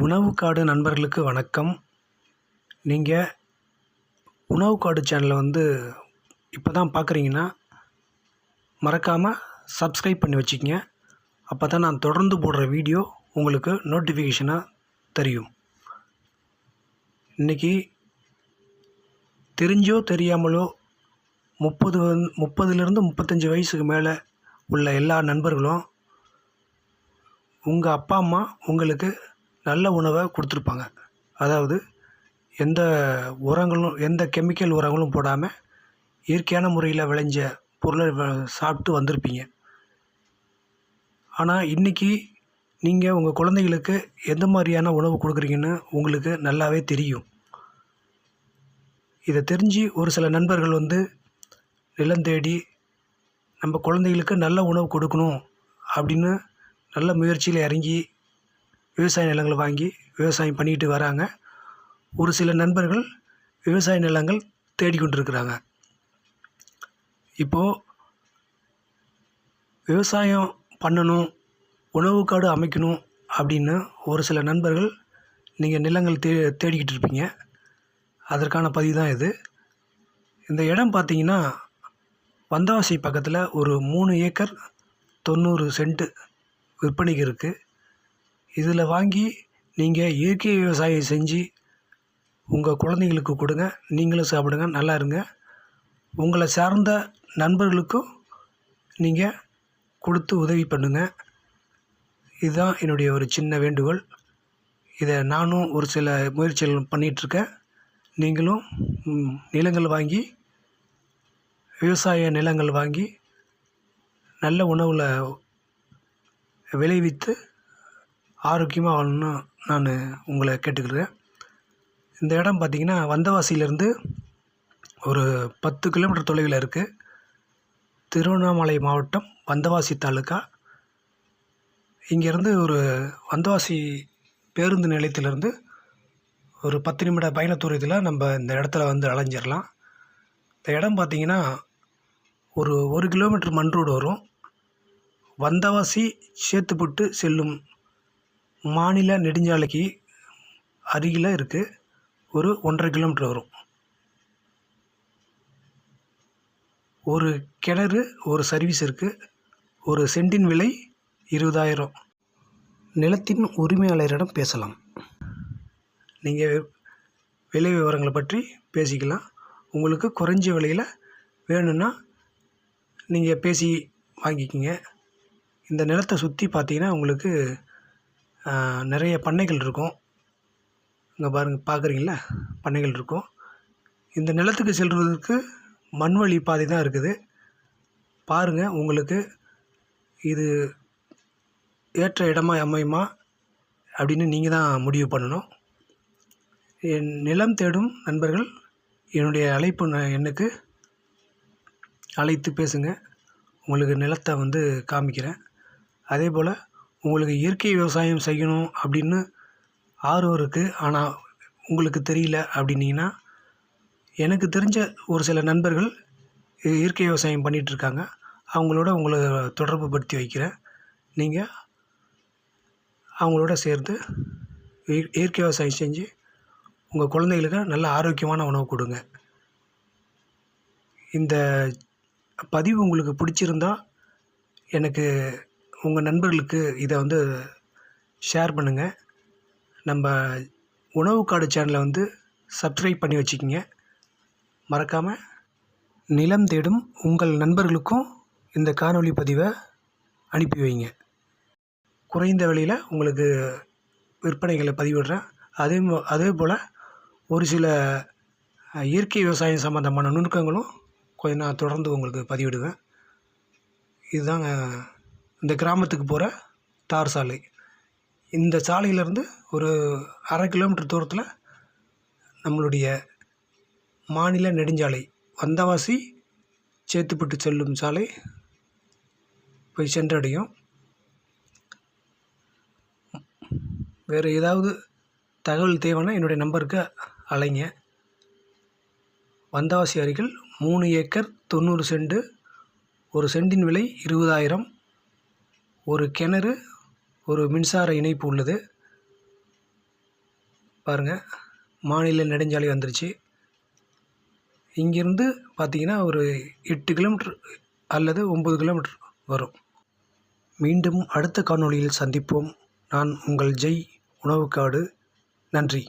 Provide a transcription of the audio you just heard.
உணவு காடு நண்பர்களுக்கு வணக்கம். நீங்கள் உணவு காடு சேனலை இப்போ தான் பார்க்குறீங்கன்னா மறக்காமல் சப்ஸ்கிரைப் பண்ணி வச்சுக்கங்க. அப்போ தான் நான் தொடர்ந்து போடுற வீடியோ உங்களுக்கு நோட்டிஃபிகேஷனாக தெரியும். இன்றைக்கி தெரிஞ்சோ தெரியாமலோ 30லேருந்து 35 வயசுக்கு மேலே உள்ள எல்லா நண்பர்களும் உங்கள் அப்பா அம்மா உங்களுக்கு நல்ல உணவை கொடுத்துருப்பாங்க. அதாவது எந்த உரங்களும் எந்த கெமிக்கல் உரங்களும் போடாமல் இயற்கையான முறையில் விளைஞ்ச பொருளை சாப்பிட்டு வந்திருப்பீங்க. ஆனால் இன்றைக்கி நீங்கள் உங்கள் குழந்தைகளுக்கு எந்த மாதிரியான உணவு கொடுக்குறீங்கன்னு உங்களுக்கு நல்லாவே தெரியும். இதை தெரிஞ்சு ஒரு சில நண்பர்கள் நிலம் தேடி நம்ம குழந்தைகளுக்கு நல்ல உணவு கொடுக்கணும் அப்படின்னு நல்ல முயற்சியில் இறங்கி விவசாய நிலங்களை வாங்கி விவசாயம் பண்ணிக்கிட்டு வராங்க. ஒரு சில நண்பர்கள் விவசாய நிலங்கள் தேடிக்கொண்டிருக்கிறாங்க. இப்போது விவசாயம் பண்ணணும், உணவு காடு அமைக்கணும் அப்படின்னு ஒரு சில நண்பர்கள் நீங்கள் நிலங்கள் தேடிக்கிட்டு இருப்பீங்க. அதற்கான பதிவு தான் இது. இந்த இடம் பார்த்திங்கன்னா வந்தவாசி பக்கத்தில் ஒரு 3 ஏக்கர் 90 சென்ட்டு விற்பனைக்கு இருக்குது. இதில் வாங்கி நீங்கள் இயற்கை விவசாயம் செஞ்சு உங்கள் குழந்தைங்களுக்கு கொடுங்க, நீங்களும் சாப்பிடுங்க, நல்லா இருங்க. உங்களை சார்ந்த நண்பர்களுக்கும் நீங்கள் கொடுத்து உதவி பண்ணுங்கள். இதுதான் என்னுடைய ஒரு சின்ன வேண்டுகோள். இதை நானும் ஒரு சில முயற்சிகள் பண்ணிகிட்ருக்கேன். நீங்களும் நிலங்கள் வாங்கி விவசாய நிலங்கள் வாங்கி நல்ல உணவில் விளைவித்து ஆரோக்கியமாக வாழணும்னு நான் உங்களை கேட்டுக்கிறேன். இந்த இடம் பார்த்திங்கன்னா வந்தவாசியிலேருந்து ஒரு 10 கிலோமீட்டர் தொலைவில் இருக்குது. திருவண்ணாமலை மாவட்டம் வந்தவாசி தாலுக்கா. இங்கேருந்து ஒரு வந்தவாசி பேருந்து நிலையத்திலேருந்து ஒரு 10 நிமிட பயண தூரத்தில் நம்ம இந்த இடத்துல அலைஞ்சிடலாம். இந்த இடம் பார்த்திங்கன்னா ஒரு 1 கிலோமீட்டர் மண் ரோடு வரும். வந்தவாசி சேத்துப்பட்டு செல்லும் மாநில நெடுஞ்சாலைக்கு அருகில் இருக்குது. ஒரு 1.5 கிலோமீட்டர் வரும். ஒரு கிணறு, ஒரு சர்வீஸ் இருக்குது. ஒரு சென்டின் விலை 20,000. நிலத்தின் உரிமையாளரிடம் பேசலாம். நீங்கள் விலை விவரங்களை பற்றி பேசிக்கலாம். உங்களுக்கு குறைஞ்ச விலையில் வேணும்னா நீங்கள் பேசி வாங்கிக்கிங்க. இந்த நிலத்தை சுற்றி பார்த்தீங்கன்னா உங்களுக்கு நிறைய பண்ணைகள் இருக்கும். இங்கே பார்க்குறீங்களா, பண்ணைகள் இருக்கும். இந்த நிலத்துக்கு செல்வதற்கு மண்வழி பாதை தான் இருக்குது. பாருங்கள், உங்களுக்கு இது ஏற்ற இடமா அமையுமா அப்படின்னு நீங்கள் தான் முடிவு பண்ணணும். என் நிலம் தேடும் நண்பர்கள் என்னுடைய அழைப்பு எண்ணுக்கு அழைத்து பேசுங்க. உங்களுக்கு நிலத்தை காமிக்கிறேன். அதே போல் உங்களுக்கு இயற்கை விவசாயம் செய்யணும் அப்படின்னு ஆர்வம் இருக்குது, ஆனால் உங்களுக்கு தெரியல அப்படின்னீங்கன்னா எனக்கு தெரிஞ்ச ஒரு சில நண்பர்கள் இயற்கை விவசாயம் பண்ணிகிட்ருக்காங்க. அவங்களோட உங்களை தொடர்பு படுத்தி வைக்கிறேன். நீங்கள் அவங்களோட சேர்ந்து இயற்கை விவசாயம் செஞ்சு உங்கள் குழந்தைகளுக்கு நல்ல ஆரோக்கியமான உணவு கொடுங்க. இந்த பதிவு உங்களுக்கு பிடிச்சிருந்தா எனக்கு உங்கள் நண்பர்களுக்கு இதை ஷேர் பண்ணுங்கள். நம்ம உணவு காடு சேனலை சப்ஸ்கிரைப் பண்ணி வச்சுக்கிங்க. மறக்காமல் நிலம் தேடும் உங்கள் நண்பர்களுக்கும் இந்த காணொளி பதிவை அனுப்பி வைங்க. குறைந்த விலையில் உங்களுக்கு விற்பனைகளை பதிவிடுறேன். அதே போல் ஒரு சில இயற்கை விவசாயம் சம்மந்தமான நுணுக்கங்களும் கொஞ்சம் நான் தொடர்ந்து உங்களுக்கு பதிவிடுவேன். இதுதாங்க இந்த கிராமத்துக்கு போகிற தார் சாலை. இந்த சாலையிலேருந்து ஒரு 1/2 கிலோமீட்டர் தூரத்தில் நம்மளுடைய மாநில நெடுஞ்சாலை வந்தவாசி சேத்துப்பட்டு செல்லும் சாலை போய் சென்றடையும். வேறு ஏதாவது தகவல் தேவைன்னா என்னுடைய நம்பருக்கு அழைங்க. வந்தவாசி அருகில் 3 ஏக்கர் 90 சென்ட், ஒரு சென்டின் விலை 20,000. ஒரு கிணறு, ஒரு மின்சார இணைப்பு உள்ளது. பாருங்கள், மாநில நெடுஞ்சாலை வந்துருச்சு. இங்கேருந்து பார்த்தீங்கன்னா ஒரு 8 கிலோமீட்டர் அல்லது 9 கிலோமீட்டர் வரும். மீண்டும் அடுத்த காணொளியில் சந்திப்போம். நான் உங்கள் ஜெய் உணவுக்காடு. நன்றி.